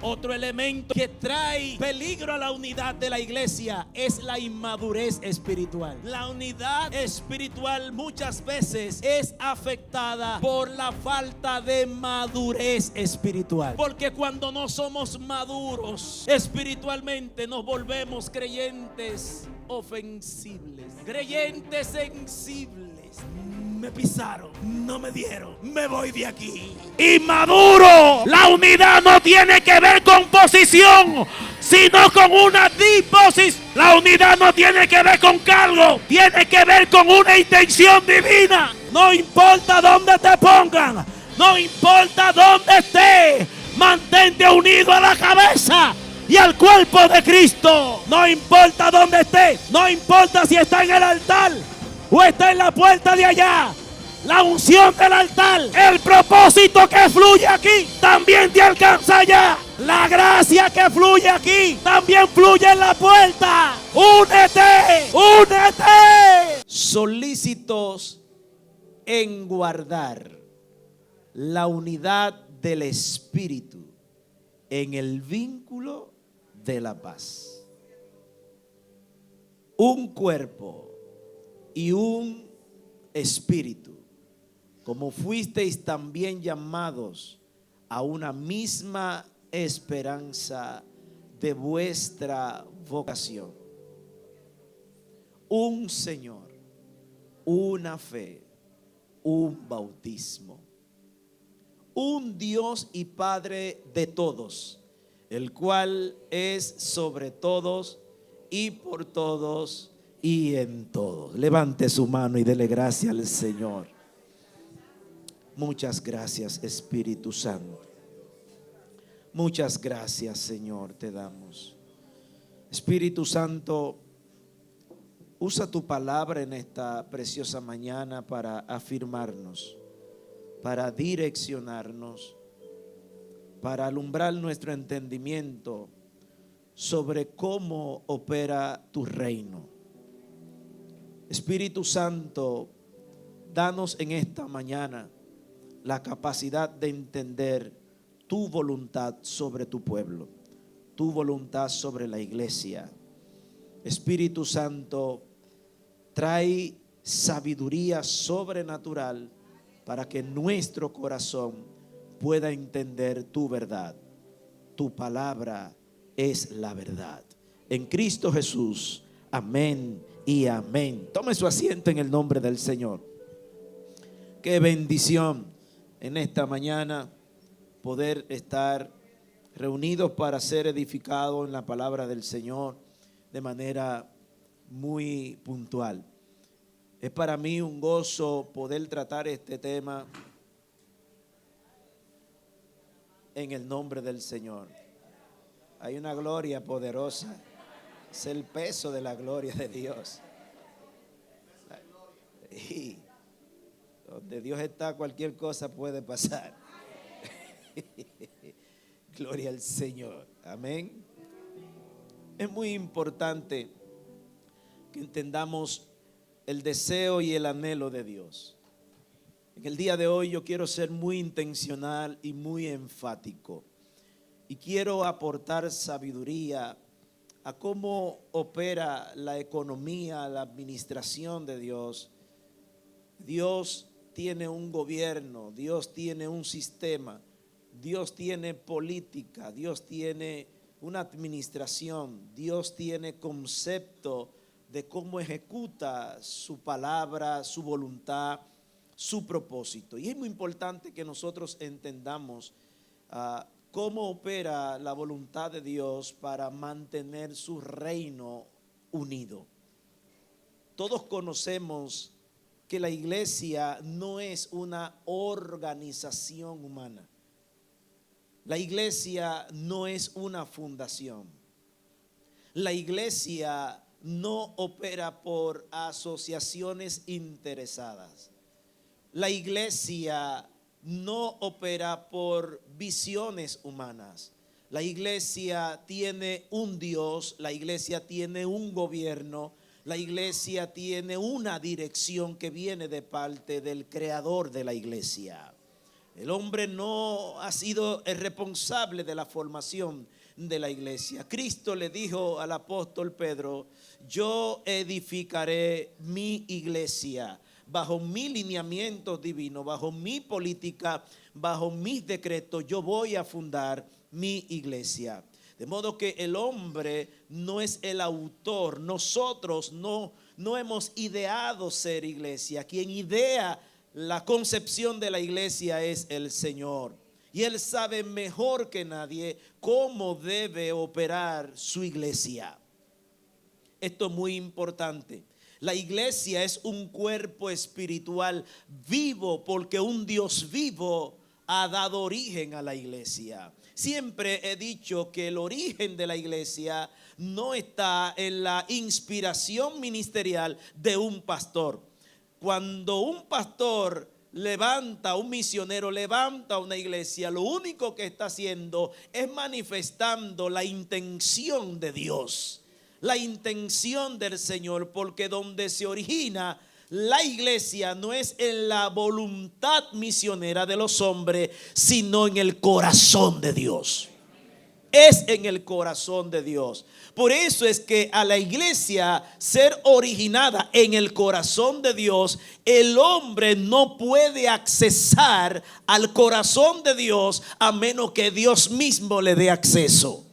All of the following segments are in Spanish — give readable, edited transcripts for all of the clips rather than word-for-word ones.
Otro elemento que trae peligro a la unidad de la iglesia es la inmadurez espiritual. La unidad espiritual muchas veces es afectada por la falta de madurez espiritual. Porque cuando no somos maduros espiritualmente nos volvemos creyentes ofensibles, creyentes sensibles. Me pisaron, no me dieron, me voy de aquí. Inmaduro. La unidad no tiene que ver con posición, sino con una disposición. La unidad no tiene que ver con cargo, tiene que ver con una intención divina. No importa dónde te pongan, no importa dónde estés, mantente unido a la cabeza y al cuerpo de Cristo. No importa dónde estés, no importa si está en el altar o está en la puerta de allá. La unción del altar, el propósito que fluye aquí, también te alcanza allá. La gracia que fluye aquí, también fluye en la puerta. Únete, únete. Solícitos en guardar la unidad del Espíritu en el vínculo de la paz. Un cuerpo y un espíritu, como fuisteis también llamados a una misma esperanza de vuestra vocación. Un Señor, una fe, un bautismo, un Dios y Padre de todos, el cual es sobre todos y por todos y en todos. Levante su mano y dele gracias al Señor. Muchas gracias, Espíritu Santo. Muchas gracias, Señor, te damos. Espíritu Santo, usa tu palabra en esta preciosa mañana para afirmarnos, para direccionarnos, para alumbrar nuestro entendimiento sobre cómo opera tu reino. Espíritu Santo, danos en esta mañana la capacidad de entender tu voluntad sobre tu pueblo, tu voluntad sobre la iglesia. Espíritu Santo, trae sabiduría sobrenatural para que nuestro corazón pueda entender tu verdad. Tu palabra es la verdad. En Cristo Jesús, amén y amén. Tome su asiento en el nombre del Señor. Qué bendición en esta mañana poder estar reunidos para ser edificados en la palabra del Señor de manera muy puntual. Es para mí un gozo poder tratar este tema en el nombre del Señor. Hay una gloria poderosa. Es el peso de la gloria de Dios. Y donde Dios está, cualquier cosa puede pasar. Gloria al Señor. Amén. Es muy importante que entendamos el deseo y el anhelo de Dios. En el día de hoy yo quiero ser muy intencional y muy enfático. Y quiero aportar sabiduría a cómo opera la economía, la administración de Dios. Dios tiene un gobierno, Dios tiene un sistema, Dios tiene política, Dios tiene una administración, Dios tiene concepto de cómo ejecuta su palabra, su voluntad, su propósito. Y es muy importante que nosotros entendamos cómo opera la voluntad de Dios para mantener su reino unido. Todos conocemos que la iglesia no es una organización humana. La iglesia no es una fundación. La iglesia no opera por asociaciones interesadas. La iglesia no opera por visiones humanas. La iglesia tiene un Dios, la iglesia tiene un gobierno, la iglesia tiene una dirección que viene de parte del creador de la iglesia. El hombre no ha sido el responsable de la formación de la iglesia. Cristo le dijo al apóstol Pedro: yo edificaré mi iglesia bajo mi lineamiento divino, bajo mi política, bajo mis decretos. Yo voy a fundar mi iglesia. De modo que el hombre no es el autor. Nosotros no hemos ideado ser iglesia. Quien idea la concepción de la iglesia es el Señor. Y Él sabe mejor que nadie cómo debe operar su iglesia. Esto es muy importante. La iglesia es un cuerpo espiritual vivo, porque un Dios vivo ha dado origen a la iglesia. Siempre he dicho que el origen de la iglesia no está en la inspiración ministerial de un pastor. Cuando un pastor levanta, un misionero levanta una iglesia, lo único que está haciendo es manifestando la intención de Dios, la intención del Señor, porque donde se origina la iglesia no es en la voluntad misionera de los hombres, sino en el corazón de Dios. Es en el corazón de Dios. Por eso es que a la iglesia ser originada en el corazón de Dios, el hombre no puede accesar al corazón de Dios a menos que Dios mismo le dé acceso.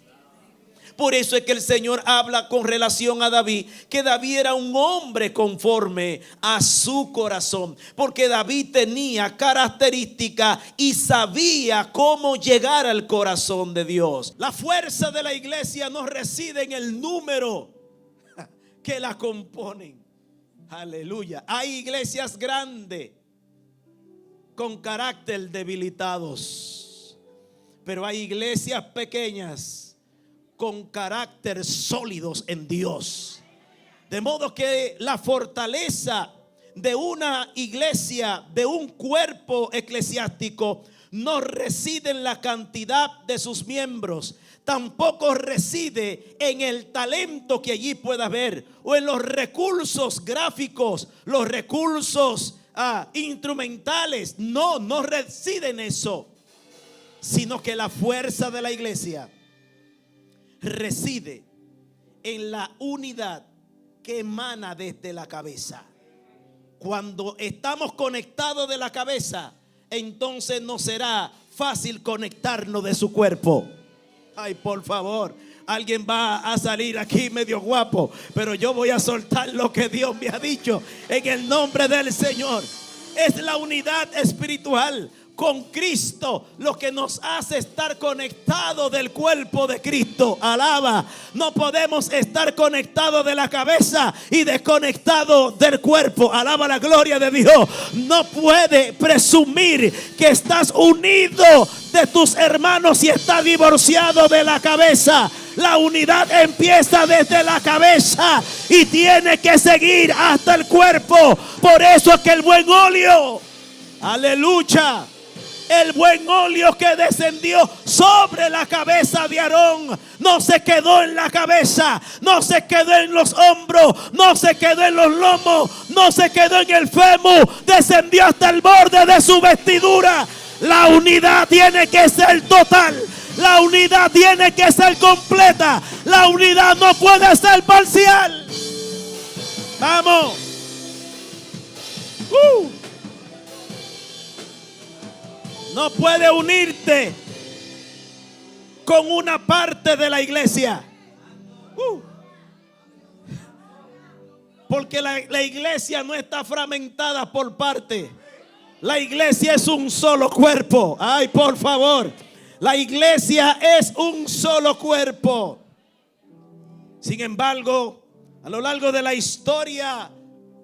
Por eso es que el Señor habla con relación a David, que David era un hombre conforme a su corazón, porque David tenía características y sabía cómo llegar al corazón de Dios. La fuerza de la iglesia no reside en el número que la componen. Aleluya. Hay iglesias grandes con carácter debilitados, pero hay iglesias pequeñas con carácter sólidos en Dios. De modo que la fortaleza de una iglesia, de un cuerpo eclesiástico, no reside en la cantidad de sus miembros, tampoco reside en el talento que allí pueda haber o en los recursos gráficos, los recursos instrumentales. No reside en eso, sino que la fuerza de la iglesia reside en la unidad que emana desde la cabeza. Cuando estamos conectados de la cabeza, entonces nos será fácil conectarnos de su cuerpo. Ay, por favor, alguien va a salir aquí medio guapo, pero yo voy a soltar lo que Dios me ha dicho en el nombre del Señor. Es la unidad espiritual con Cristo lo que nos hace estar conectados del cuerpo de Cristo. Alaba. No podemos estar conectados de la cabeza y desconectados del cuerpo. Alaba la gloria de Dios. No puede presumir que estás unido de tus hermanos y estás divorciado de la cabeza. La unidad empieza desde la cabeza y tiene que seguir hasta el cuerpo. Por eso es que el buen óleo, aleluya, el buen óleo que descendió sobre la cabeza de Aarón no se quedó en la cabeza, no se quedó en los hombros, no se quedó en los lomos, no se quedó en el fémur, descendió hasta el borde de su vestidura. La unidad tiene que ser total, la unidad tiene que ser completa, la unidad no puede ser parcial. Vamos. No puede unirte con una parte de la iglesia. Porque la iglesia no está fragmentada por parte. La iglesia es un solo cuerpo. Ay, por favor. La iglesia es un solo cuerpo. Sin embargo, a lo largo de la historia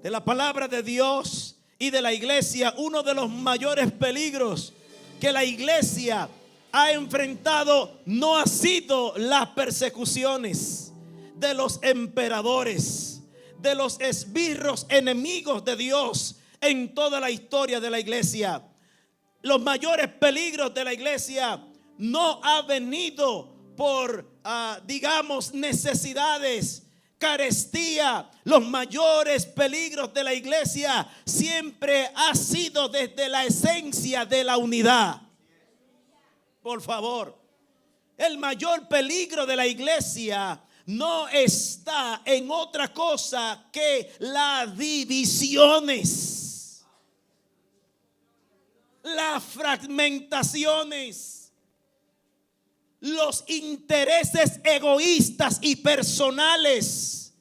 de la palabra de Dios y de la iglesia, uno de los mayores peligros que la iglesia ha enfrentado no ha sido las persecuciones de los emperadores, de los esbirros enemigos de Dios en toda la historia de la iglesia. Los mayores peligros de la iglesia no han venido por, digamos, necesidades carestía, los mayores peligros de la iglesia siempre ha sido desde la esencia de la unidad. Por favor, el mayor peligro de la iglesia no está en otra cosa que las divisiones, las fragmentaciones, los intereses egoístas y personales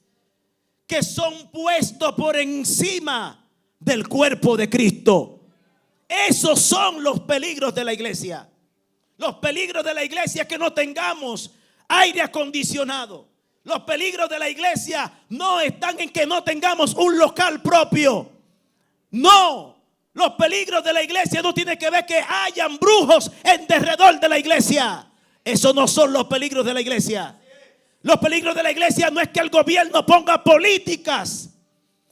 que son puestos por encima del cuerpo de Cristo. Esos son los peligros de la iglesia. Los peligros de la iglesia es que no tengamos aire acondicionado. Los peligros de la iglesia no están en que no tengamos un local propio. No, los peligros de la iglesia no tienen que ver que hayan brujos en derredor de la iglesia. Esos no son los peligros de la iglesia. Los peligros de la iglesia no es que el gobierno ponga políticas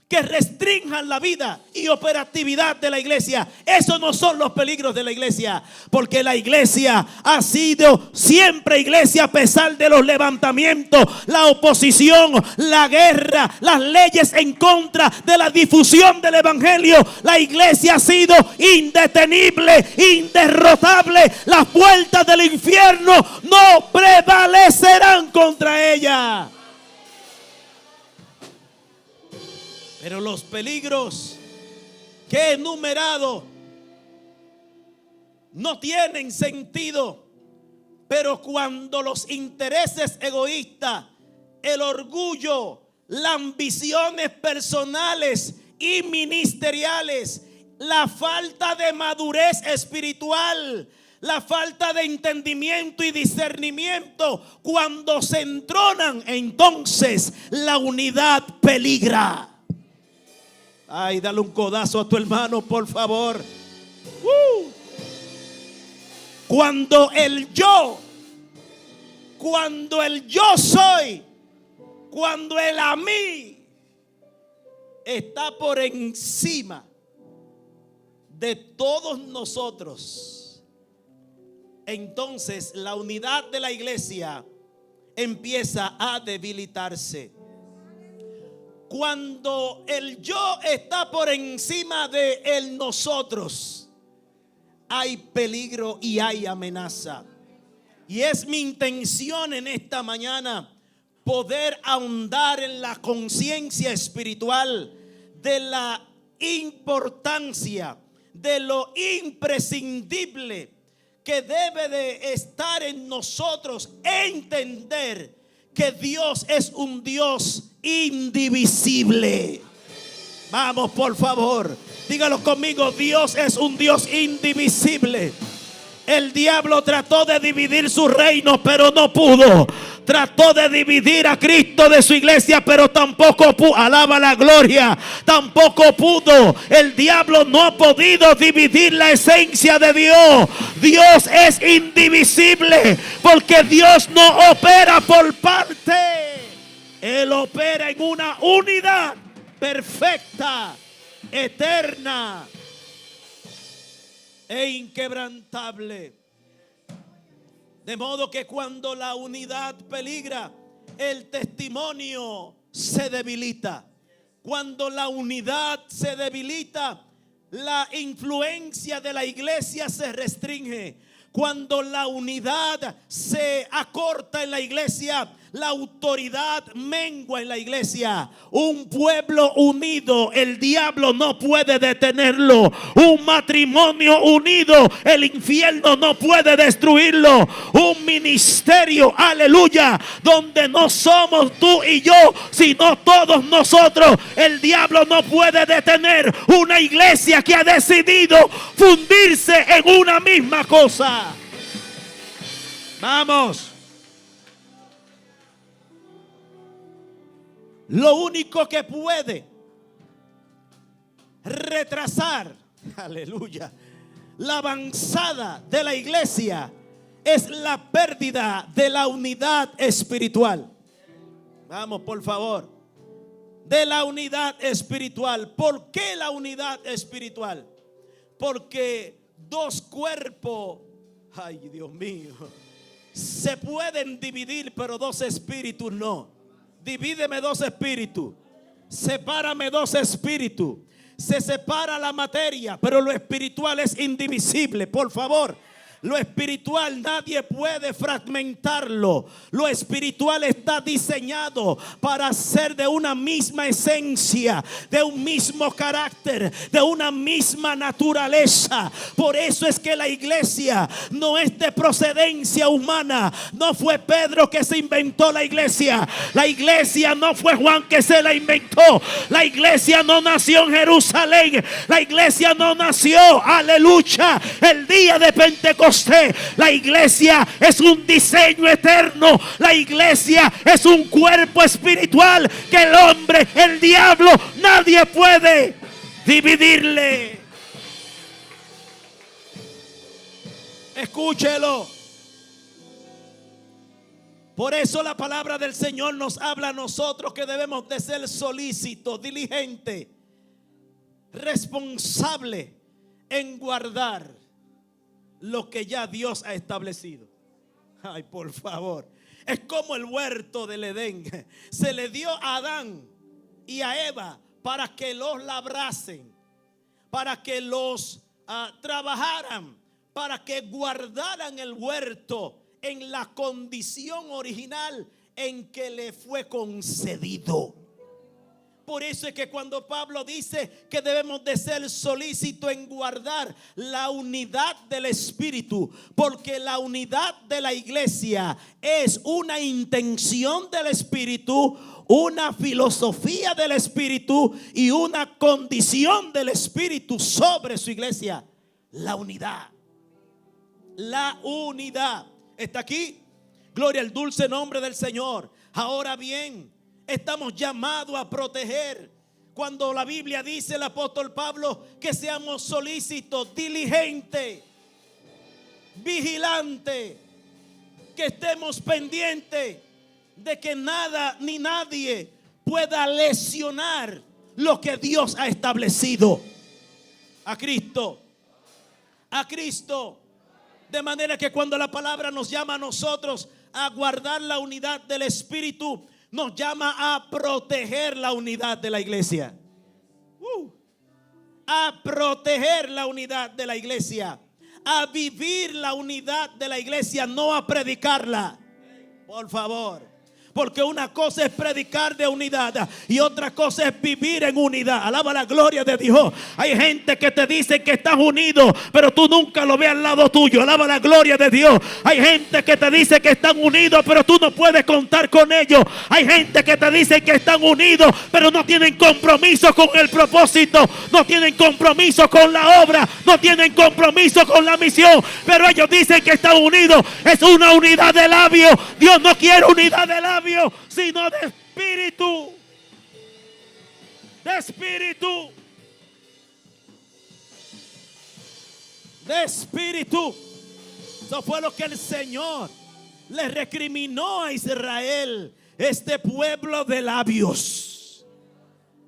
que restrinjan la vida y operatividad de la iglesia. Esos no son los peligros de la iglesia, porque la iglesia ha sido siempre iglesia a pesar de los levantamientos, la oposición, la guerra, las leyes en contra de la difusión del evangelio. La iglesia ha sido indetenible, inderrotable. Las puertas del infierno no prevalecerán contra ella. Pero los peligros que he enumerado no tienen sentido. Pero cuando los intereses egoístas, el orgullo, las ambiciones personales y ministeriales, la falta de madurez espiritual, la falta de entendimiento y discernimiento, cuando se entronan, entonces la unidad peligra. Ay, dale un codazo a tu hermano, por favor. Cuando el yo soy, cuando el a mí está por encima de todos nosotros, entonces la unidad de la iglesia empieza a debilitarse. Cuando el yo está por encima de el nosotros, hay peligro y hay amenaza. Y es mi intención en esta mañana poder ahondar en la conciencia espiritual de la importancia, de lo imprescindible que debe de estar en nosotros, entender que Dios es un Dios indivisible. Vamos, por favor, dígalo conmigo: Dios es un Dios indivisible. El diablo trató de dividir su reino, pero no pudo. Trató de dividir a Cristo de su iglesia, pero tampoco pudo. Alaba la gloria. Tampoco pudo. El diablo no ha podido dividir la esencia de Dios. Dios es indivisible, porque Dios no opera por parte. Él opera en una unidad perfecta, eterna e inquebrantable. De modo que cuando la unidad peligra, el testimonio se debilita. Cuando la unidad se debilita, la influencia de la iglesia se restringe. Cuando la unidad se acorta en la iglesia, la autoridad mengua en la iglesia. Un pueblo unido, el diablo no puede detenerlo. Un matrimonio unido, el infierno no puede destruirlo. Un ministerio, aleluya, donde no somos tú y yo, sino todos nosotros, el diablo no puede detener. Una iglesia que ha decidido fundirse en una misma cosa. Vamos. Lo único que puede retrasar, aleluya, la avanzada de la iglesia es la pérdida de la unidad espiritual. Vamos, por favor. De la unidad espiritual. ¿Por qué la unidad espiritual? Porque dos cuerpos, ay Dios mío, se pueden dividir, pero dos espíritus no. Divídeme dos espíritus. Sepárame dos espíritus. Se separa la materia, pero lo espiritual es indivisible. Por favor, lo espiritual nadie puede fragmentarlo. Lo espiritual está diseñado para ser de una misma esencia, de un mismo carácter, de una misma naturaleza. Por eso es que la iglesia no es de procedencia humana. No fue Pedro que se inventó la iglesia. La iglesia no fue Juan que se la inventó. La iglesia no nació en Jerusalén. La iglesia no nació, aleluya, el día de Pentecostés. La iglesia es un diseño eterno. La iglesia es un cuerpo espiritual que el hombre, el diablo, nadie puede dividirle. Escúchelo. Por eso la palabra del Señor nos habla a nosotros que debemos de ser solícitos, diligentes, responsables en guardar lo que ya Dios ha establecido. Ay, por favor. Es como el huerto del Edén. Se le dio a Adán y a Eva para que los labrasen, para que los trabajaran, para que guardaran el huerto en la condición original en que le fue concedido. Por eso es que cuando Pablo dice que debemos de ser solícitos en guardar la unidad del Espíritu, porque la unidad de la iglesia es una intención del Espíritu, una filosofía del Espíritu y una condición del Espíritu sobre su iglesia. La unidad. La unidad. ¿Está aquí? Gloria al dulce nombre del Señor. Ahora bien, estamos llamados a proteger. Cuando la Biblia dice, el apóstol Pablo, que seamos solícitos, diligentes, vigilantes, que estemos pendientes de que nada ni nadie pueda lesionar lo que Dios ha establecido. A Cristo. A Cristo. De manera que cuando la palabra nos llama a nosotros a guardar la unidad del Espíritu, nos llama a proteger la unidad de la iglesia. A proteger la unidad de la iglesia. A vivir la unidad de la iglesia, no a predicarla. Por favor. Porque una cosa es predicar de unidad y otra cosa es vivir en unidad. Alaba la gloria de Dios. Hay gente que te dice que estás unido, pero tú nunca lo ves al lado tuyo. Alaba la gloria de Dios. Hay gente que te dice que están unidos, pero tú no puedes contar con ellos. Hay gente que te dice que están unidos, pero no tienen compromiso con el propósito, no tienen compromiso con la obra, no tienen compromiso con la misión, pero ellos dicen que están unidos. Es una unidad de labios. Dios no quiere unidad de labios, sino de espíritu. De espíritu. De espíritu. Eso fue lo que el Señor le recriminó a Israel. Este pueblo de labios.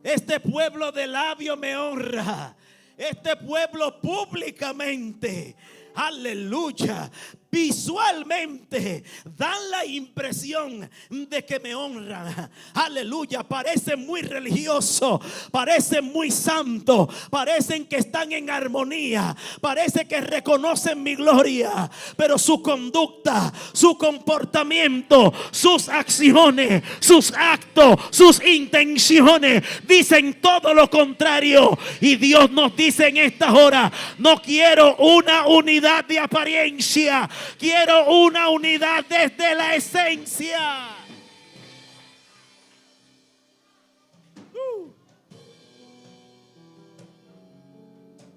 Este pueblo de labios me honra. Este pueblo públicamente, aleluya, visualmente dan la impresión de que me honran. Aleluya, parecen muy religiosos, parecen muy santos, parecen que están en armonía, parece que reconocen mi gloria, pero su conducta, su comportamiento, sus acciones, sus actos, sus intenciones dicen todo lo contrario. Y Dios nos dice en esta hora: no quiero una unidad de apariencia, quiero una unidad desde la esencia.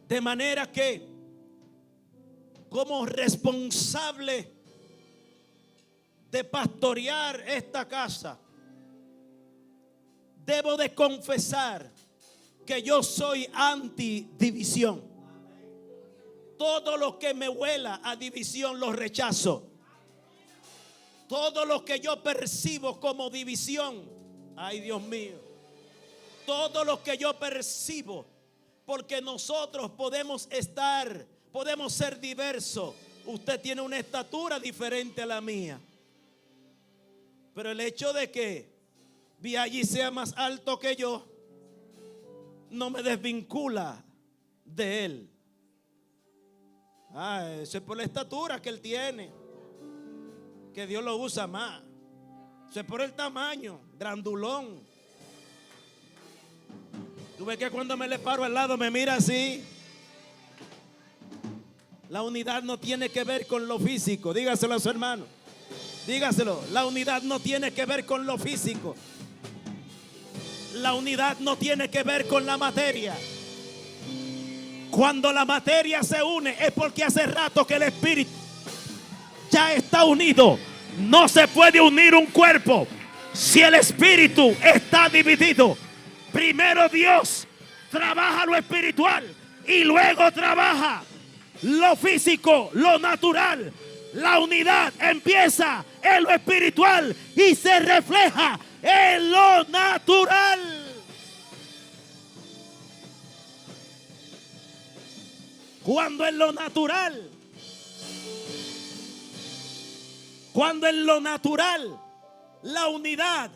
De manera que, como responsable de pastorear esta casa, debo de confesar que yo soy antidivisión. Todo lo que me huela a división lo rechazo. Todo lo que yo percibo como división, ay Dios mío, todo lo que yo percibo, porque nosotros podemos ser diversos. Usted tiene una estatura diferente a la mía, pero el hecho de que vi allí sea más alto que yo, no me desvincula de Él. Eso es por la estatura que Él tiene, que Dios lo usa más. Eso es por el tamaño, grandulón. Tú ves que cuando me le paro al lado me mira así. La unidad no tiene que ver con lo físico. Dígaselo a su hermano. Dígaselo. La unidad no tiene que ver con lo físico. La unidad no tiene que ver con la materia. Cuando la materia se une es porque hace rato que el espíritu ya está unido. No se puede unir un cuerpo si el espíritu está dividido. Primero Dios trabaja lo espiritual y luego trabaja lo físico, lo natural. La unidad empieza en lo espiritual y se refleja en lo natural. Cuando en lo natural la unidad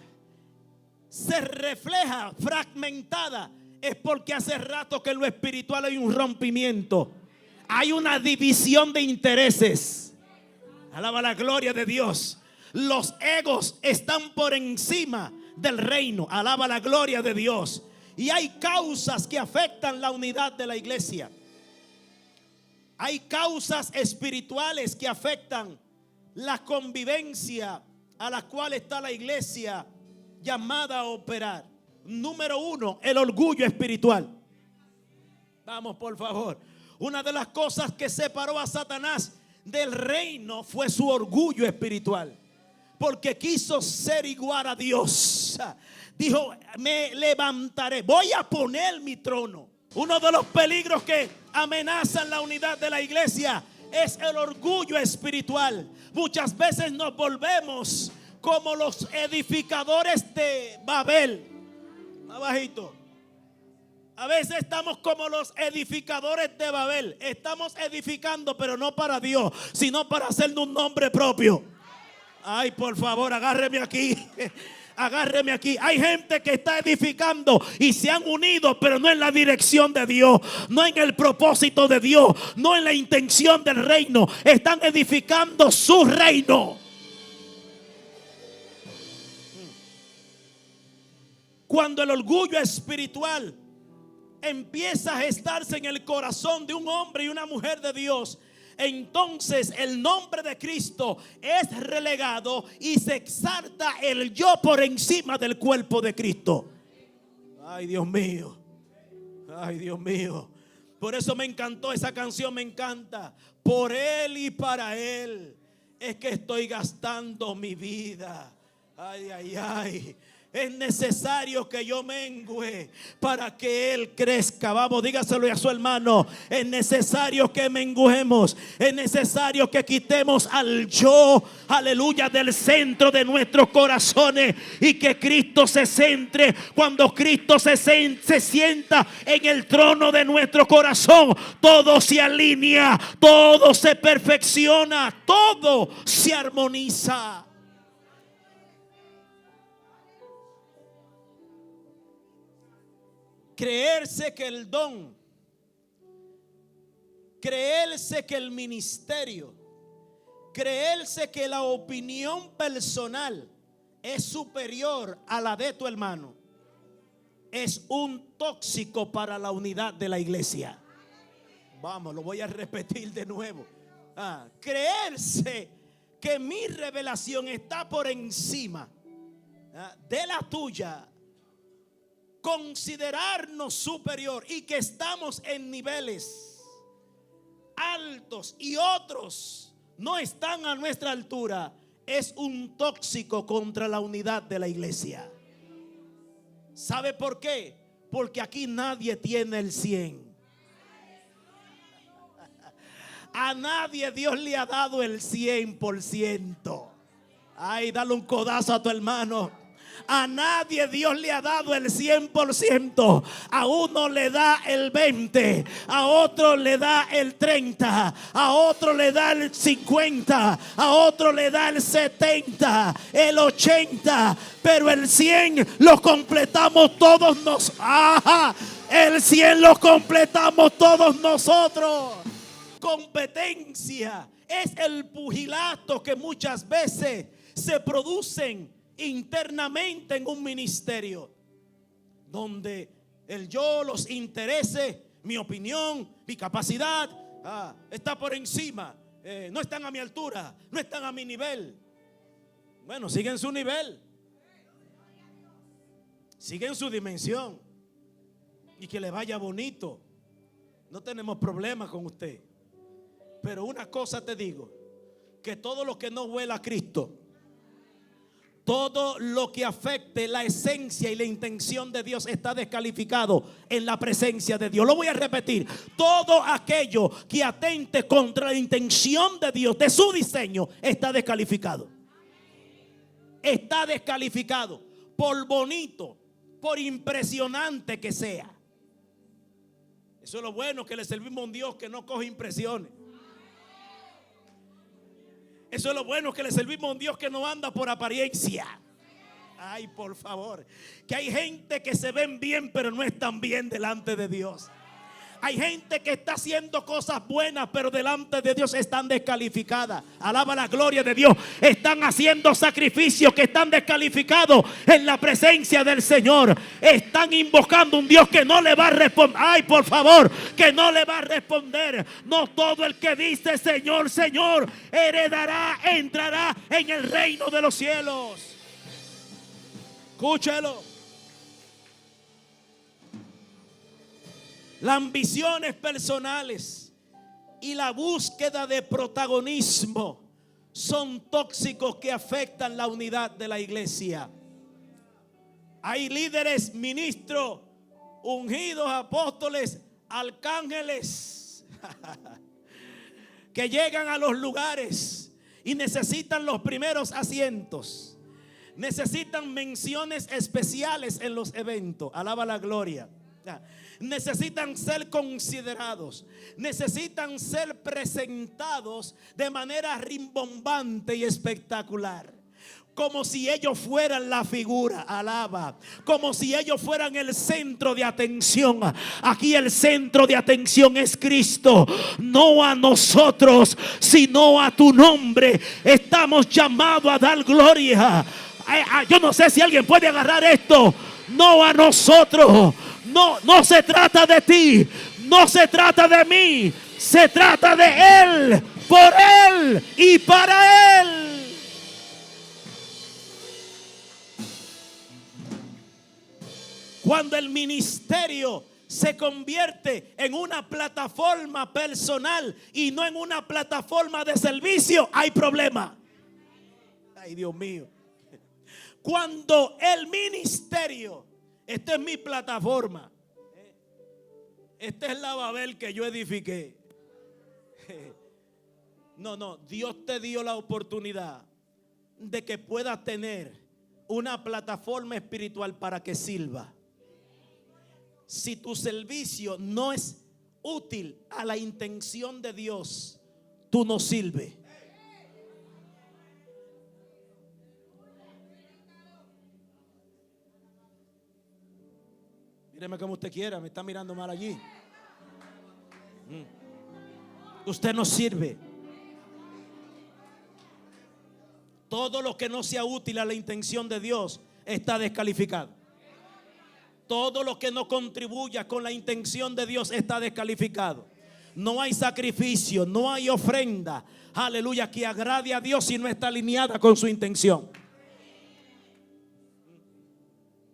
se refleja fragmentada, es porque hace rato que en lo espiritual hay un rompimiento. Hay una división de intereses. Alaba la gloria de Dios. Los egos están por encima del reino. Alaba la gloria de Dios. Y hay causas que afectan la unidad de la iglesia. Hay causas espirituales que afectan la convivencia a la cual está la iglesia llamada a operar. Número uno, el orgullo espiritual. Vamos, por favor. Una de las cosas que separó a Satanás del reino fue su orgullo espiritual, porque quiso ser igual a Dios. Dijo: me levantaré, voy a poner mi trono. Uno de los peligros que amenazan la unidad de la iglesia es el orgullo espiritual. Muchas veces nos volvemos como los edificadores de Babel. Más bajito. A veces estamos como los edificadores de Babel. Estamos edificando, pero no para Dios, sino para hacernos un nombre propio. Ay, por favor, agárreme aquí. Agárreme aquí. Hay gente que está edificando y se han unido, pero no en la dirección de Dios, no en el propósito de Dios, no en la intención del reino. Están edificando su reino. Cuando el orgullo espiritual empieza a gestarse en el corazón de un hombre y una mujer de Dios, entonces el nombre de Cristo es relegado y se exalta el yo por encima del cuerpo de Cristo. Ay, Dios mío. Ay, Dios mío. Por eso me encantó esa canción, me encanta. Por Él y para Él es que estoy gastando mi vida. Ay, ay, ay. Es necesario que yo mengüe para que Él crezca. Vamos, dígaselo a su hermano. Es necesario que menguemos. Es necesario que quitemos al yo, aleluya, del centro de nuestros corazones, y que Cristo se centre. Cuando Cristo se sienta en el trono de nuestro corazón, todo se alinea, todo se perfecciona, todo se armoniza. Creerse que el don, creerse que el ministerio, creerse que la opinión personal es superior a la de tu hermano, es un tóxico para la unidad de la iglesia. Vamos, lo voy a repetir de nuevo. Creerse que mi revelación está por encima de la tuya, considerarnos superior y que estamos en niveles altos y otros no están a nuestra altura, es un tóxico contra la unidad de la iglesia. ¿Sabe por qué? Porque aquí nadie tiene el 100. A nadie Dios le ha dado el 100%. Ay, dale un codazo a tu hermano. A nadie Dios le ha dado el 100%. A uno le da el 20%, a otro le da el 30%, a otro le da el 50%, a otro le da el 70%, el 80%, pero el 100% lo completamos todos nosotros. El 100% lo completamos todos nosotros. Competencia es el pugilato que muchas veces se producen internamente en un ministerio, donde el yo, los intereses, mi opinión, mi capacidad está por encima. No están a mi altura, no están a mi nivel. Bueno, siguen su nivel, siguen su dimensión, y que le vaya bonito. No tenemos problemas con usted. Pero una cosa te digo, que todo lo que no huela a Cristo, todo lo que afecte la esencia y la intención de Dios está descalificado en la presencia de Dios. Lo voy a repetir: todo aquello que atente contra la intención de Dios, de su diseño, está descalificado. Está descalificado, por bonito, por impresionante que sea. Eso es lo bueno, que le servimos a un Dios que no coge impresiones. Eso es lo bueno, que le servimos a un Dios que no anda por apariencia. Ay, por favor, que hay gente que se ven bien pero no están bien delante de Dios. Hay gente que está haciendo cosas buenas, pero delante de Dios están descalificadas. Alaba la gloria de Dios. Están haciendo sacrificios que están descalificados en la presencia del Señor. Están invocando un Dios que no le va a responder. Ay, por favor, que no le va a responder. No todo el que dice Señor, Señor, heredará, entrará en el reino de los cielos. Escúchelo. Las ambiciones personales y la búsqueda de protagonismo son tóxicos que afectan la unidad de la iglesia. Hay líderes, ministros, ungidos, apóstoles, arcángeles que llegan a los lugares y necesitan los primeros asientos. Necesitan menciones especiales en los eventos. Alaba la gloria. Necesitan ser considerados, necesitan ser presentados de manera rimbombante y espectacular, como si ellos fueran la figura. Alaba, como si ellos fueran el centro de atención. Aquí el centro de atención es Cristo, no a nosotros, sino a tu nombre. Estamos llamados a dar gloria. Yo no sé si alguien puede agarrar esto. No a nosotros. No se trata de ti, no se trata de mí, se trata de Él, por Él y para Él. Cuando el ministerio se convierte en una plataforma personal y no en una plataforma de servicio, hay problema. Ay, Dios mío. Cuando el ministerio, esta es mi plataforma, esta es la Babel que yo edifiqué. No, Dios te dio la oportunidad de que puedas tener una plataforma espiritual para que sirva. Si tu servicio no es útil a la intención de Dios, tú no sirves. Míreme como usted quiera, me está mirando mal allí. Usted no sirve. Todo lo que no sea útil a la intención de Dios está descalificado. Todo lo que no contribuya con la intención de Dios está descalificado. No hay sacrificio, no hay ofrenda, aleluya, que agrade a Dios si no está alineada con su intención.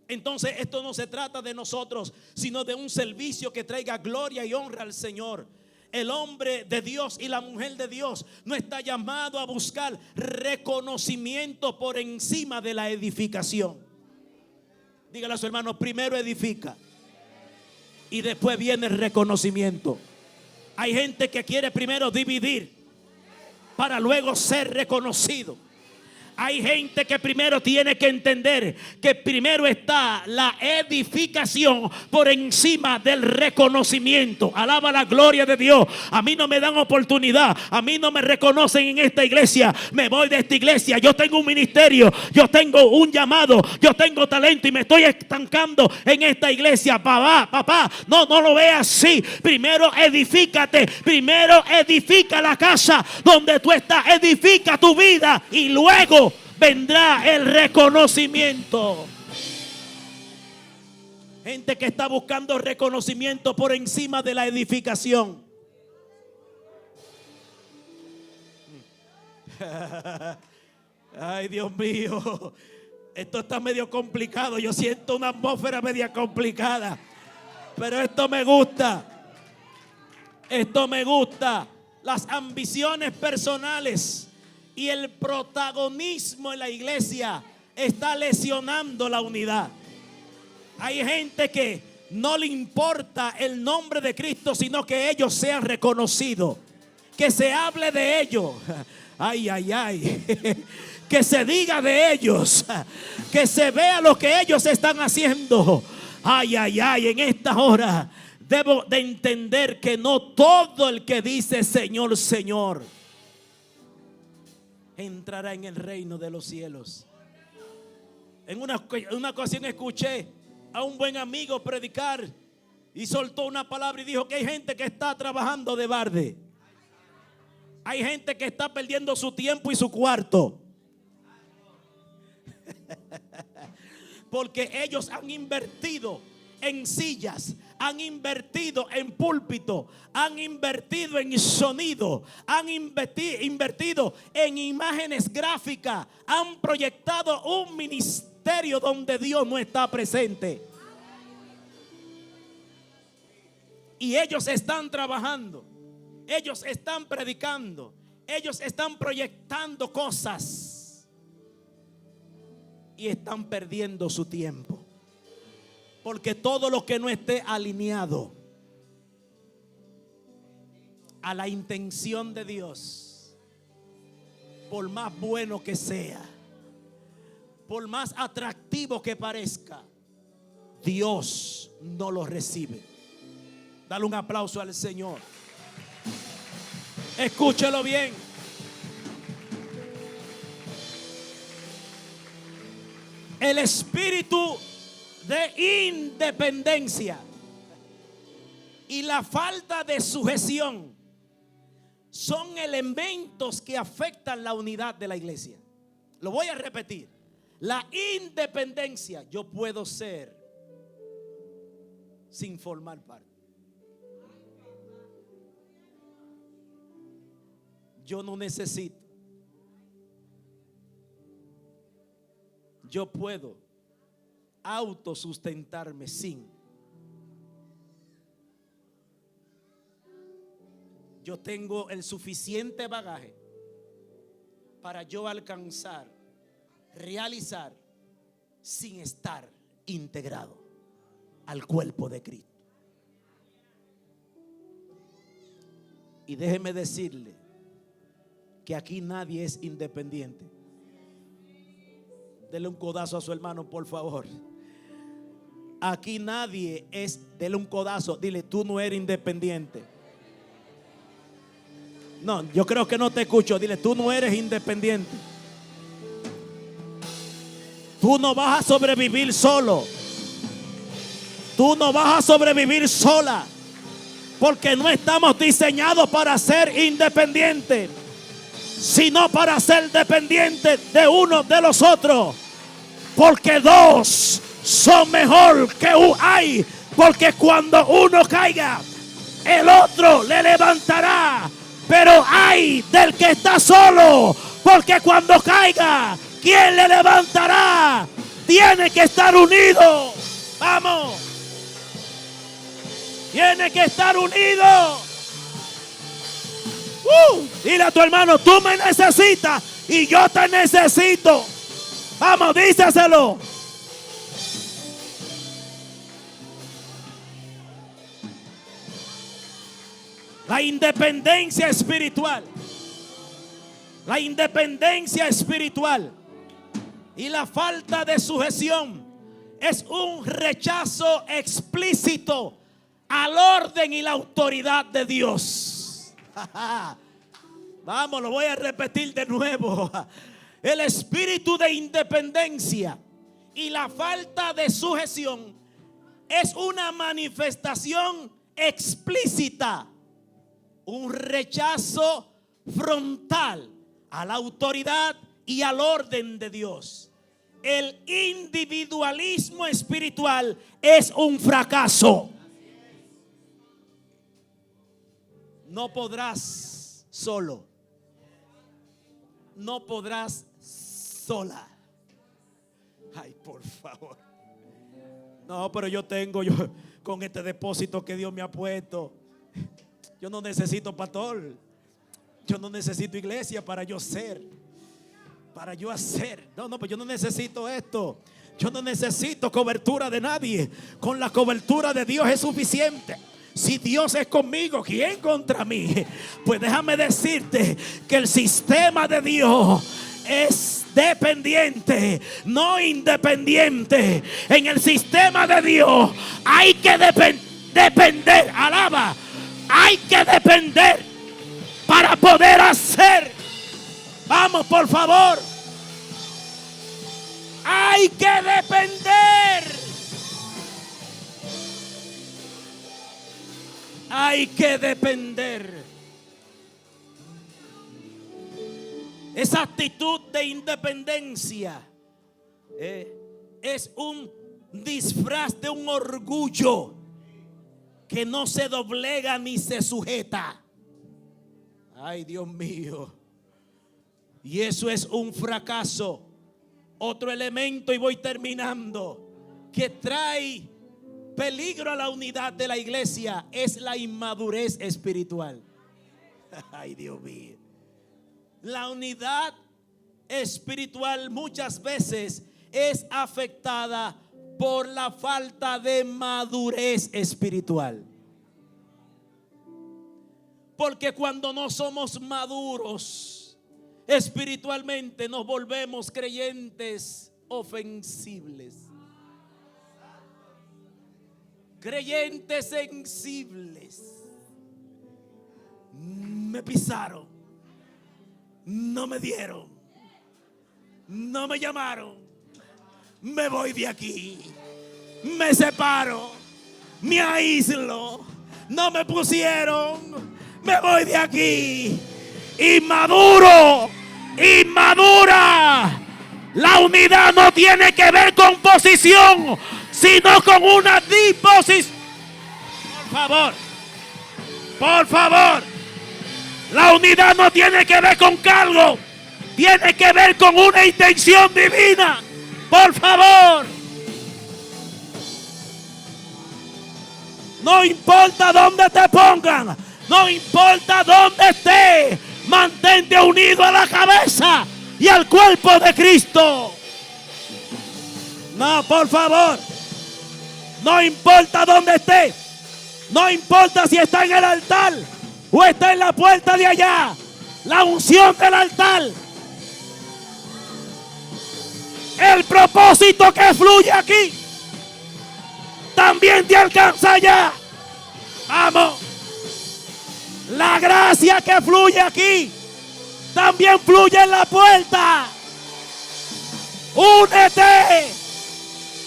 Entonces esto no se trata de nosotros, sino de un servicio que traiga gloria y honra al Señor. El hombre de Dios y la mujer de Dios no está llamado a buscar reconocimiento por encima de la edificación. Dígale a su hermano: primero edifica y después viene el reconocimiento. Hay gente que quiere primero dividir para luego ser reconocido. Hay gente que primero tiene que entender que primero está la edificación por encima del reconocimiento. Alaba la gloria de Dios. A mí no me dan oportunidad, a mí no me reconocen en esta iglesia, me voy de esta iglesia. Yo tengo un ministerio, yo tengo un llamado, yo tengo talento y me estoy estancando en esta iglesia. Papá, no lo veas así. Primero edifícate, primero edifica la casa donde tú estás, edifica tu vida y luego vendrá el reconocimiento. Gente que está buscando reconocimiento por encima de la edificación. Ay, Dios mío, esto está medio complicado. Yo siento una atmósfera media complicada, pero esto me gusta. Esto me gusta. Las ambiciones personales y el protagonismo en la iglesia está lesionando la unidad. Hay gente que no le importa el nombre de Cristo, sino que ellos sean reconocidos, que se hable de ellos. Ay. Que se diga de ellos, que se vea lo que ellos están haciendo. Ay. En esta hora debo de entender que no todo el que dice Señor, Señor entrará en el reino de los cielos. En una ocasión escuché a un buen amigo predicar y soltó una palabra y dijo que hay gente que está trabajando de balde. Hay gente que está perdiendo su tiempo y su cuarto. Porque ellos han invertido en sillas, han invertido en púlpito, han invertido en sonido, han invertido en imágenes gráficas, han proyectado un ministerio donde Dios no está presente. Y ellos están trabajando, ellos están predicando, ellos están proyectando cosas y están perdiendo su tiempo. Porque todo lo que no esté alineado a la intención de Dios, por más bueno que sea, por más atractivo que parezca, Dios no lo recibe. Dale un aplauso al Señor. Escúchelo bien. El espíritu de independencia y la falta de sujeción son elementos que afectan la unidad de la iglesia. Lo voy a repetir. La independencia, yo puedo ser sin formar parte. Yo no necesito. Yo puedo autosustentarme sin. Yo tengo el suficiente bagaje para yo alcanzar, realizar sin estar integrado al cuerpo de Cristo. Y déjeme decirle que aquí nadie es independiente. Dele un codazo a su hermano, por favor. Aquí nadie es, dele un codazo, dile, tú no eres independiente. No, yo creo que no te escucho. Dile, tú no eres independiente. Tú no vas a sobrevivir solo. Tú no vas a sobrevivir sola. Porque no estamos diseñados para ser independientes, sino para ser dependientes de uno de los otros. Porque dos son mejor que hay. Porque cuando uno caiga, el otro le levantará. Pero hay del que está solo, porque cuando caiga, ¿quién le levantará? Tiene que estar unido. Vamos. Tiene que estar unido. Dile a tu hermano, tú me necesitas y yo te necesito. Vamos, díselo. La independencia espiritual. La independencia espiritual Y la falta de sujeción es un rechazo explícito al orden y la autoridad de Dios. Vamos, lo voy a repetir de nuevo. El espíritu de independencia y la falta de sujeción es una manifestación explícita, un rechazo frontal a la autoridad y al orden de Dios. El individualismo espiritual es un fracaso. No podrás solo. No podrás sola. Ay, por favor. No, pero yo con este depósito que Dios me ha puesto, yo no necesito pastor. Yo no necesito iglesia para yo hacer. No, pues yo no necesito esto. Yo no necesito cobertura de nadie. Con la cobertura de Dios es suficiente. Si Dios es conmigo, ¿quién contra mí? Pues déjame decirte que el sistema de Dios es dependiente, no independiente. En el sistema de Dios hay que depender. Alaba. Hay que depender para poder hacer. Vamos, por favor. Hay que depender. Hay que depender. Esa actitud de independencia es un disfraz de un orgullo que no se doblega ni se sujeta. Ay, Dios mío. Y eso es un fracaso. Otro elemento, y voy terminando, que trae peligro a la unidad de la iglesia es la inmadurez espiritual. Ay, Dios mío. La unidad espiritual muchas veces es afectada por la falta de madurez espiritual. Porque cuando no somos maduros espiritualmente, nos volvemos creyentes ofensibles. Creyentes sensibles. Me pisaron, no me dieron, no me llamaron, me voy de aquí, me separo, me aíslo, no me pusieron, me voy de aquí. Inmaduro, inmadura. La unidad no tiene que ver con posición, sino con una disposición. Por favor. La unidad no tiene que ver con cargo, tiene que ver con una intención divina. Por favor. No importa dónde te pongan, no importa dónde estés, mantente unido a la cabeza y al cuerpo de Cristo. No, por favor. No importa dónde esté. No importa si está en el altar o está en la puerta de allá. La unción del altar, el propósito que fluye aquí, también te alcanza allá. Vamos. La gracia que fluye aquí también fluye en la puerta. Únete.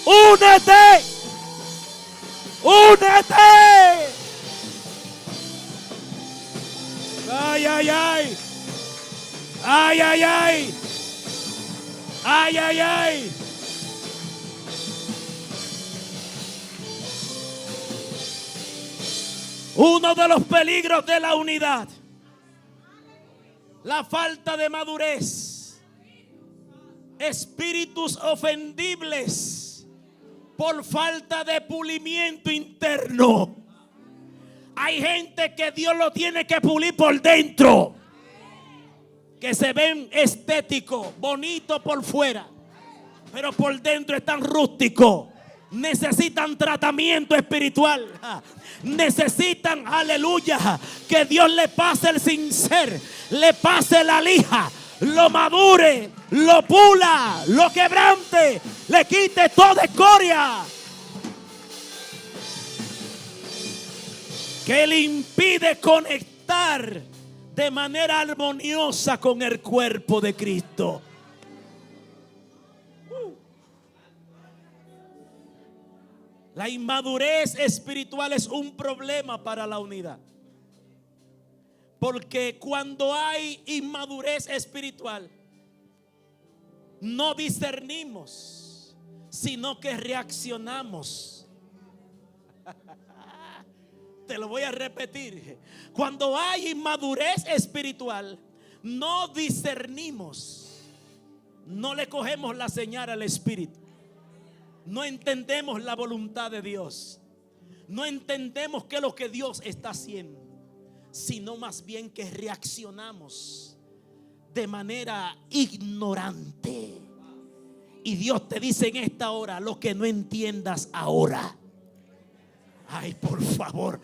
Únete. Únete. Ay, ay, ay. Ay, ay, ay. Ay, ay, ay. Uno de los peligros de la unidad, la falta de madurez, espíritus ofendibles por falta de pulimiento interno. Hay gente que Dios lo tiene que pulir por dentro, que se ven estéticos, bonitos por fuera, pero por dentro están rústicos. Necesitan tratamiento espiritual. Necesitan, aleluya, que Dios le pase el cincel, le pase la lija lo madure, lo pula, lo quebrante, le quite toda escoria que le impide conectar de manera armoniosa con el cuerpo de Cristo. La inmadurez espiritual es un problema para la unidad. Porque cuando hay inmadurez espiritual, no discernimos, sino que reaccionamos. Te lo voy a repetir. Cuando hay inmadurez espiritual, no discernimos, no le cogemos la señal al Espíritu. No entendemos la voluntad de Dios. No entendemos qué es lo que Dios está haciendo, sino más bien que reaccionamos de manera ignorante. Y Dios te dice en esta hora: lo que no entiendas ahora, ay, por favor,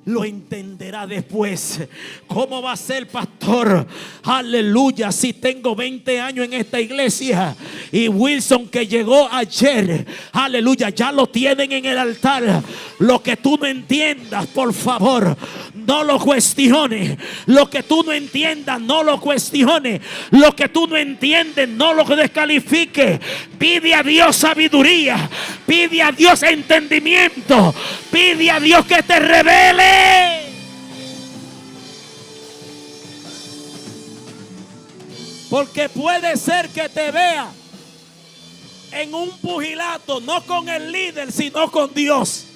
lo entenderá después. ¿Cómo va a ser, pastor? Aleluya, si tengo 20 años en esta iglesia y Wilson que llegó ayer, aleluya, ya lo tienen en el altar. Lo que tú no entiendas, por favor, no lo cuestiones. Lo que tú no entiendas, no lo cuestiones. Lo que tú no entiendes, no lo descalifiques. Pide a Dios sabiduría, pide a Dios entendimiento, pide a Dios que te revele. Porque puede ser que te vea en un pugilato, no con el líder, sino con Dios.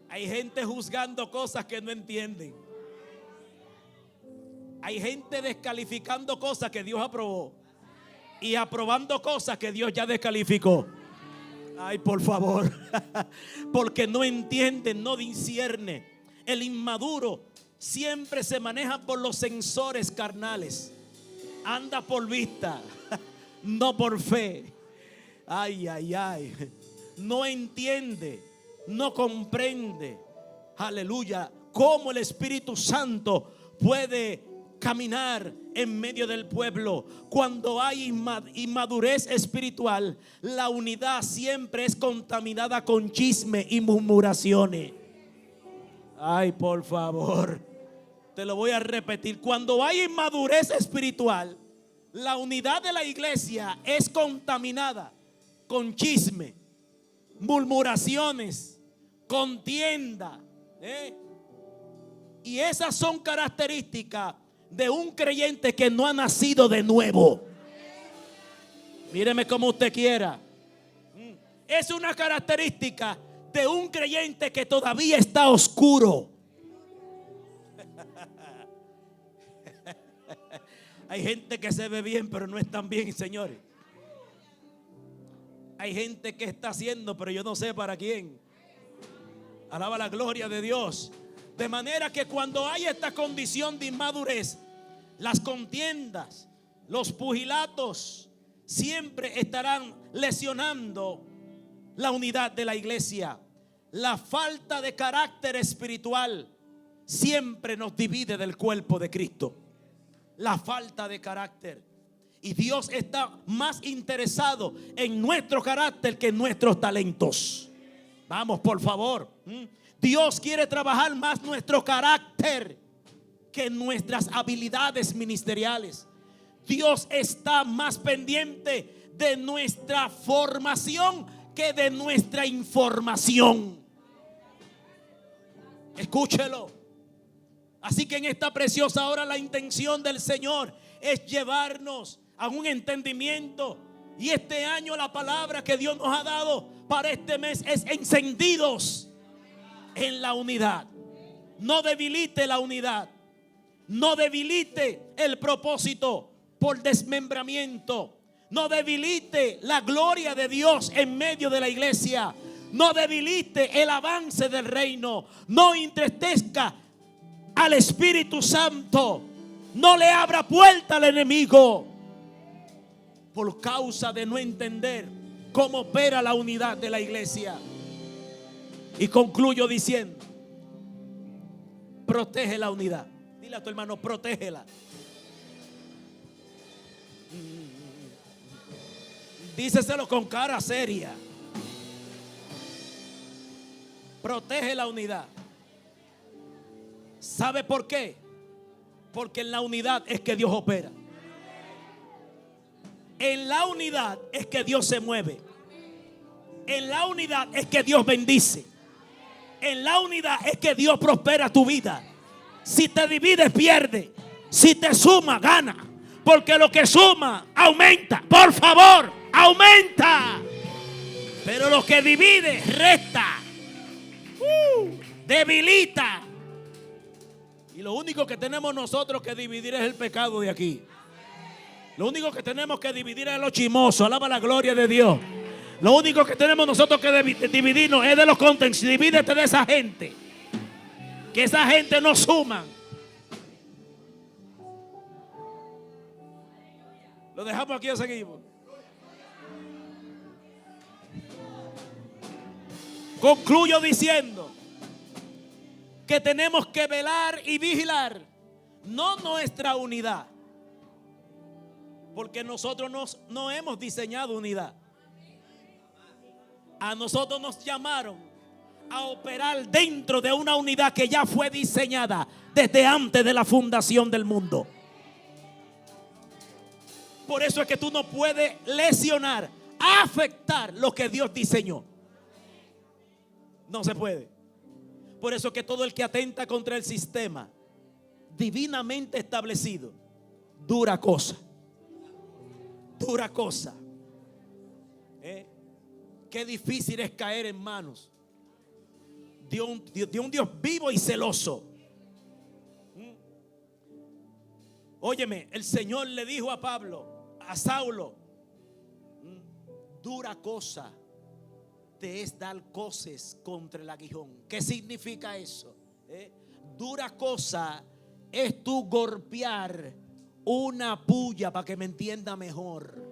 Hay gente juzgando cosas que no entienden. Hay gente descalificando cosas que Dios aprobó y aprobando cosas que Dios ya descalificó. Ay, por favor. Porque no entienden, no discierne. El inmaduro siempre se maneja por los sensores carnales. Anda por vista, no por fe. Ay, ay, ay. No entiende, no comprende, aleluya, cómo el Espíritu Santo puede caminar en medio del pueblo. Cuando hay inmadurez espiritual, la unidad siempre es contaminada con chisme y murmuraciones. Ay, por favor, te lo voy a repetir. Cuando hay inmadurez espiritual, la unidad de la iglesia es contaminada con chisme, murmuraciones, contienda, y esas son características de un creyente que no ha nacido de nuevo. Míreme como usted quiera. Es una característica de un creyente que todavía está oscuro. Hay gente que se ve bien, pero no están bien, señores. Hay gente que está haciendo, pero yo no sé para quién. Alaba la gloria de Dios. De manera que cuando hay esta condición de inmadurez, las contiendas, los pugilatos siempre estarán lesionando la unidad de la iglesia. La falta de carácter espiritual siempre nos divide del cuerpo de Cristo. La falta de carácter. Y Dios está más interesado en nuestro carácter que en nuestros talentos. Vamos, por favor. Dios quiere trabajar más nuestro carácter que nuestras habilidades ministeriales. Dios está más pendiente de nuestra formación que de nuestra información. Escúchelo. Así que en esta preciosa hora la intención del Señor es llevarnos a un entendimiento. Y este año la palabra que Dios nos ha dado para este mes es encendidos en la unidad. No debilite la unidad. No debilite el propósito por desmembramiento. No debilite la gloria de Dios en medio de la iglesia. No debilite el avance del reino. No entristezca al Espíritu Santo. No le abra puerta al enemigo por causa de no entender cómo opera la unidad de la iglesia. Y concluyo diciendo: protege la unidad. Dile a tu hermano: protégela. Díceselo con cara seria. Protege la unidad. ¿Sabe por qué? Porque en la unidad es que Dios opera. En la unidad es que Dios se mueve. En la unidad es que Dios bendice. En la unidad es que Dios prospera tu vida. Si te divides, pierde. Si te suma, gana. Porque lo que suma, aumenta. Por favor, aumenta. Pero lo que divide, resta. Debilita. Y lo único que tenemos nosotros que dividir es el pecado de aquí. Lo único que tenemos que dividir es los chismosos. Alaba la gloria de Dios. Lo único que tenemos nosotros que dividirnos es de los contenidos. Divídete de esa gente. Que esa gente no suma. Lo dejamos aquí o seguimos. Concluyo diciendo que tenemos que velar y vigilar, no nuestra unidad, porque nosotros no hemos diseñado unidad. A nosotros nos llamaron a operar dentro de una unidad que ya fue diseñada desde antes de la fundación del mundo. Por eso es que tú no puedes lesionar, afectar lo que Dios diseñó. No se puede. Por eso es que todo el que atenta contra el sistema divinamente establecido, dura cosa. Dura cosa. Qué difícil es caer en manos de un Dios vivo y celoso. Óyeme, el Señor le dijo a Saulo, dura cosa te es dar coces contra el aguijón. ¿Qué significa eso? Dura cosa es tú golpear una puya, para que me entienda mejor,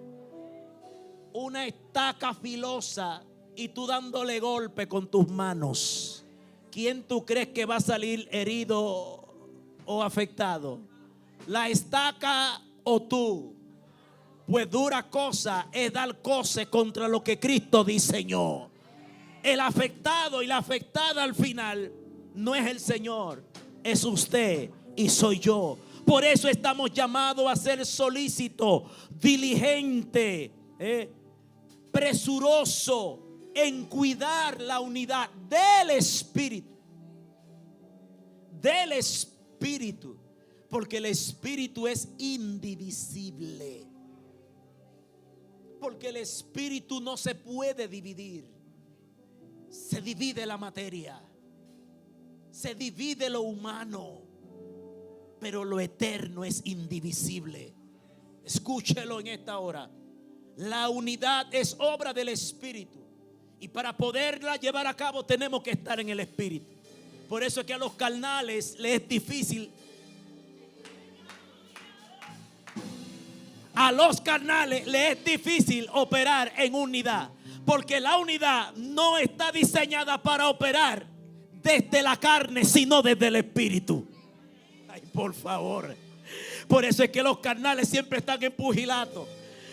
una estaca filosa, y tú dándole golpe con tus manos. ¿Quién tú crees que va a salir herido o afectado? ¿La estaca o tú? Pues dura cosa es dar coces contra lo que Cristo diseñó. El afectado y la afectada al final no es el Señor, es usted y soy yo. Por eso estamos llamados a ser solícitos, diligentes, presuroso en cuidar la unidad del Espíritu. Del Espíritu. Porque el Espíritu es indivisible. Porque el Espíritu no se puede dividir. Se divide la materia. Se divide lo humano. Pero lo eterno es indivisible. Escúchelo en esta hora. La unidad es obra del Espíritu. Y para poderla llevar a cabo tenemos que estar en el Espíritu. Por eso es que a los carnales les es difícil. A los carnales les es difícil operar en unidad. Porque la unidad no está diseñada para operar desde la carne, sino desde el Espíritu. Ay, por favor. Por eso es que los carnales siempre están en pugilato.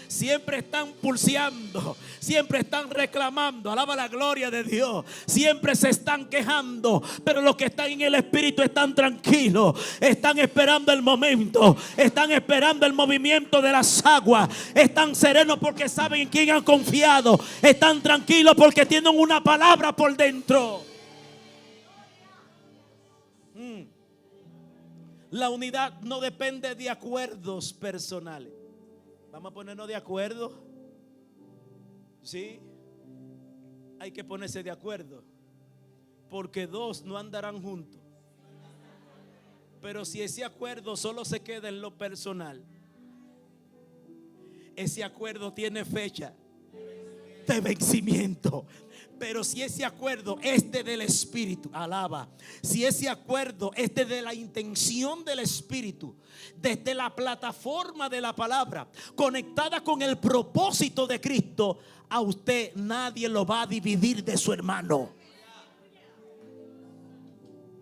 Siempre están pulseando, siempre están reclamando, alaba la gloria de Dios, siempre se están quejando, pero los que están en el Espíritu están tranquilos, están esperando el momento, están esperando el movimiento de las aguas, están serenos porque saben en quién han confiado, están tranquilos porque tienen una palabra por dentro. La unidad no depende de acuerdos personales. Vamos a ponernos de acuerdo. Sí, hay que ponerse de acuerdo, porque dos no andarán juntos. Pero si ese acuerdo solo se queda en lo personal, ese acuerdo tiene fecha de vencimiento. Pero si ese acuerdo es del Espíritu, alaba. Si ese acuerdo es de la intención del Espíritu, desde la plataforma de la palabra, conectada con el propósito de Cristo, a usted nadie lo va a dividir de su hermano.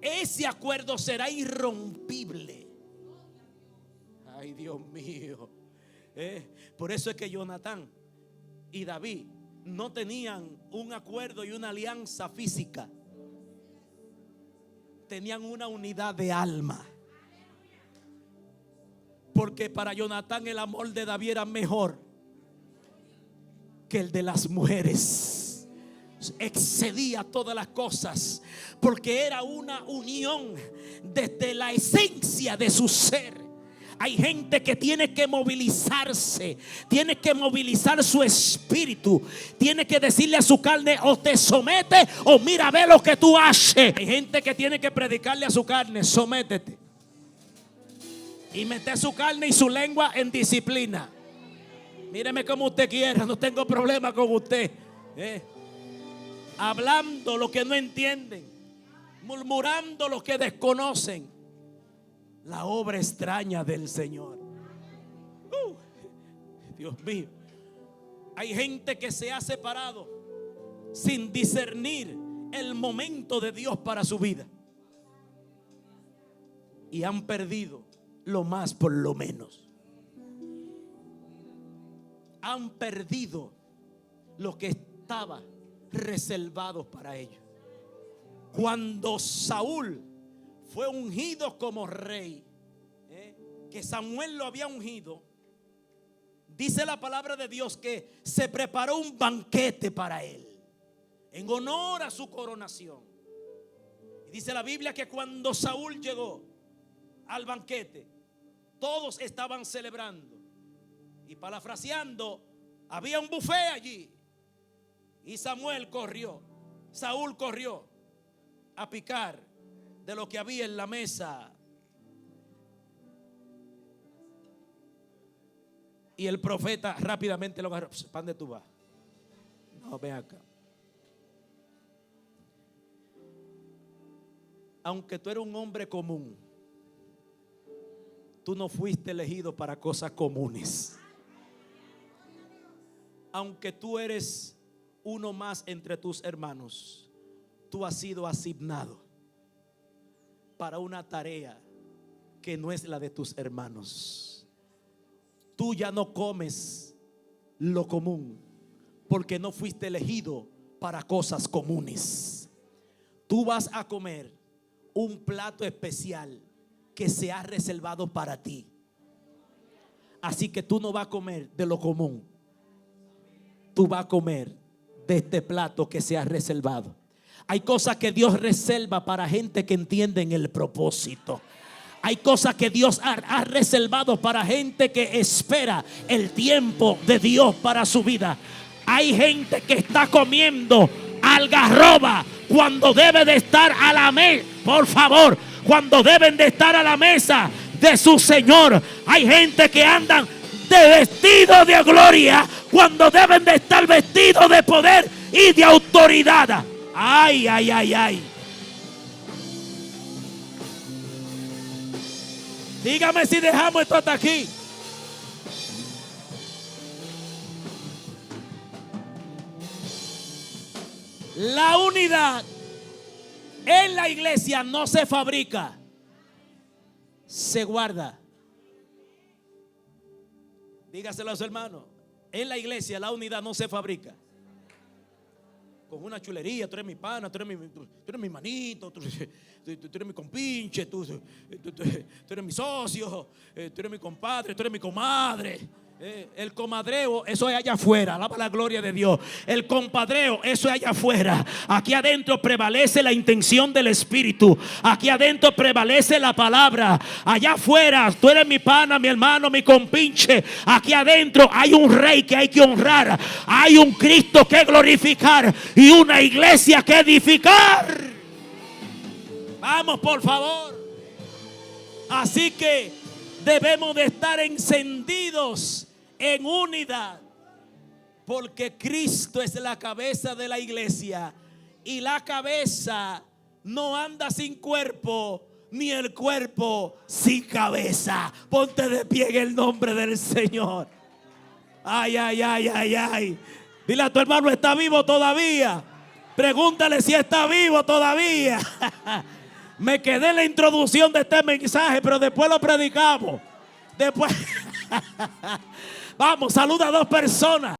ese acuerdo será irrompible. Ay, Dios mío. Por eso es que Jonatán y David no tenían un acuerdo y una alianza física. Tenían una unidad de alma. Porque para Jonatán el amor de David era mejor que el de las mujeres. Excedía todas las cosas, porque era una unión desde la esencia de su ser. Hay gente que tiene que movilizarse, tiene que movilizar su espíritu, tiene que decirle a su carne: o te somete o mira, ve lo que tú haces. Hay gente que tiene que predicarle a su carne: sométete, y meter su carne y su lengua en disciplina. Míreme como usted quiera, no tengo problema con usted. Hablando lo que no entienden, murmurando lo que desconocen. La obra extraña del Señor. Dios mío. Hay gente que se ha separado sin discernir el momento de Dios para su vida, y han perdido lo más por lo menos. Han perdido lo que estaba reservado para ellos. Cuando Saúl fue ungido como rey, que Samuel lo había ungido, dice la palabra de Dios que se preparó un banquete para él en honor a su coronación. Y dice la Biblia que cuando Saúl llegó al banquete, todos estaban celebrando, y parafraseando, había un buffet allí. Y Saúl corrió a picar de lo que había en la mesa. Y el profeta rápidamente lo agarró: ¿para dónde tú vas? No, ven acá. Aunque tú eres un hombre común, tú no fuiste elegido para cosas comunes. Aunque tú eres uno más entre tus hermanos, tú has sido asignado para una tarea que no es la de tus hermanos. Tú ya no comes lo común, porque no fuiste elegido para cosas comunes. Tú vas a comer un plato especial que se ha reservado para ti. Así que tú no vas a comer de lo común, tú vas a comer de este plato que se ha reservado. Hay cosas que Dios reserva para gente que entiende en el propósito. Hay cosas que Dios ha reservado para gente que espera el tiempo de Dios para su vida. Hay gente que está comiendo algarroba cuando debe de estar a la mesa. Por favor, cuando deben de estar a la mesa de su Señor. Hay gente que andan de vestido de gloria cuando deben de estar vestidos de poder y de autoridad. Ay, ay, ay, ay. Dígame si dejamos esto hasta aquí. La unidad en la iglesia no se fabrica, se guarda. Dígaselo a su hermano: en la iglesia la unidad no se fabrica con una chulería. Tú eres mi pana, tú eres mi manito, tú eres mi compinche, tú eres mi socio, tú eres mi compadre, tú eres mi comadre. El comadreo, eso es allá afuera. Alaba la gloria de Dios. El compadreo, eso es allá afuera. Aquí adentro prevalece la intención del Espíritu. Aquí adentro prevalece la palabra. Allá afuera, tú eres mi pana, mi hermano, mi compinche. Aquí adentro hay un rey que hay que honrar. Hay un Cristo que glorificar y una iglesia que edificar. Vamos, por favor. Así que debemos de estar encendidos en unidad, porque Cristo es la cabeza de la iglesia, y la cabeza no anda sin cuerpo, ni el cuerpo sin cabeza. Ponte de pie en el nombre del Señor. Ay, ay, ay, ay, ay. Dile a tu hermano: ¿está vivo todavía? Pregúntale si está vivo todavía. Me quedé en la introducción de este mensaje, pero después lo predicamos. Después. Vamos, saluda a 2 personas.